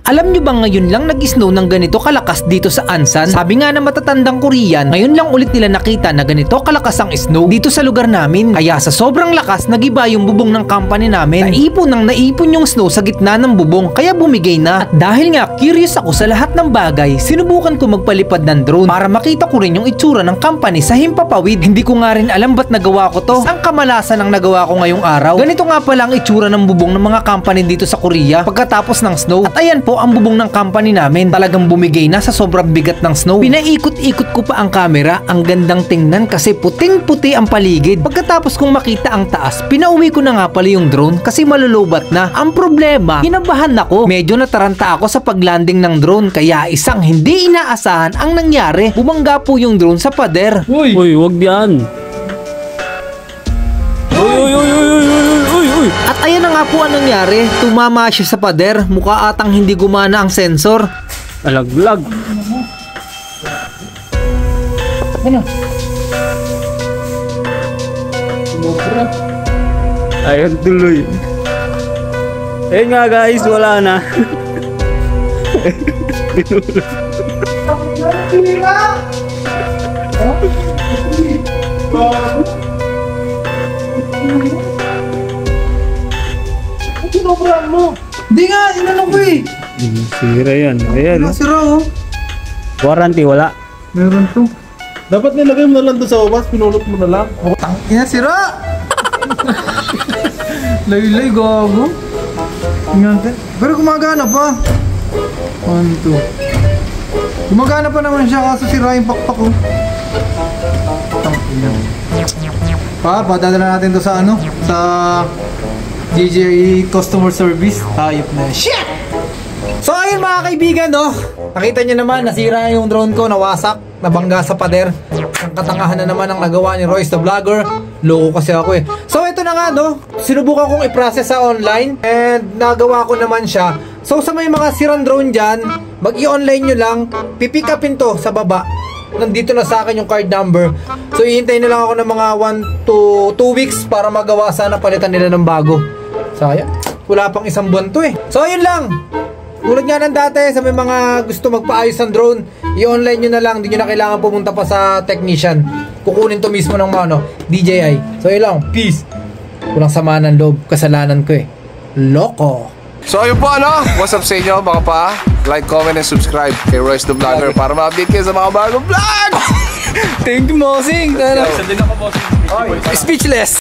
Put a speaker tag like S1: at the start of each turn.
S1: Alam nyo ba ngayon lang nag-snow ng ganito kalakas dito sa Ansan? Sabi nga na matatandang Korean, ngayon lang ulit nila nakita na ganito kalakas ang snow dito sa lugar namin. Kaya sa sobrang lakas, nagiba yung bubong ng company namin. Naipon yung snow sa gitna ng bubong, kaya bumigay na. At dahil nga curious ako sa lahat ng bagay, sinubukan ko magpalipad ng drone para makita ko rin yung itsura ng company sa himpapawid. Hindi ko nga rin alam ba't nagawa ko to. Ang kamalasan ang nagawa ko ngayong araw. Ganito nga pala ang itsura ng bubong ng mga company dito sa Korea pagkatapos ng snow. At ayan po ang bubong ng company namin. Talagang bumigay na sa sobrang bigat ng snow. Pinaikot-ikot ko pa ang camera. Ang gandang tingnan kasi puting-puti ang paligid. Pagkatapos kong makita ang taas, pinauwi ko na nga pala yung drone kasi malulubat na. Ang problema, kinabahan ako. Medyo nataranta ako sa paglanding ng drone kaya isang hindi inaasahan ang nangyari. Bumangga po yung drone sa pader.
S2: Uy, wag yan. Uy.
S1: At ayan na nga po ang nangyari. Tumama siya sa pader. Mukha atang hindi gumana ang sensor.
S2: Alaglag.
S1: Ano?
S2: Ayun tuloy. Ayun nga guys, wala na.
S1: Pinobran mo. Hindi nga, inano ko eh.
S2: Sira yan. Ayan.
S1: Sira oh.
S2: Warranty wala.
S3: Meron to. Dapat nilagay mo na lang doon sa ubas, pinulot mo na lang.
S1: Oh, tangina, sira! Laylay, gago. Tingnan. Pero gumagana pa. 1, 2. Gumagana pa naman siya kaso sira yung pakpak ko. Tangina. Padadala natin to sa ano? Sa DJI Customer Service. Hayop na. Shit! So ayun mga kaibigan, no? Nakita nyo naman, nasira yung drone ko, nawasak, nabangga sa pader. Ang katangahan na naman ang nagawa ni Royce the Vlogger. Loko kasi ako eh. So ito na nga, no? Sinubukan kong i-process sa online and nagawa ko naman siya. So sa may mga sirang drone dyan, mag-i-online nyo lang, pipick upin to sa baba. Nandito na sa akin yung card number. So ihintay na lang ako ng mga 1 to 2 weeks para magawa sana palitan nila ng bago. Sayang, wala pang isang buwan to eh. So ayun lang. Tulad nga ng dati sa may mga gusto magpaayos ng drone, i-online nyo na lang, hindi nyo na kailangan pumunta pa sa technician. Kukunin to mismo ng mga DJI. So ayun lang, peace. Walang sama ng loob, kasalanan ko eh. Loko.
S4: So ayun po ano, what's up sa inyo mga pa? Like, comment, and subscribe kay Royce the Vlogger para ma-update kayo sa mga bagong vlogs!
S1: Thank you, Mosing.
S2: Isa din ako, boss.
S1: Speechless.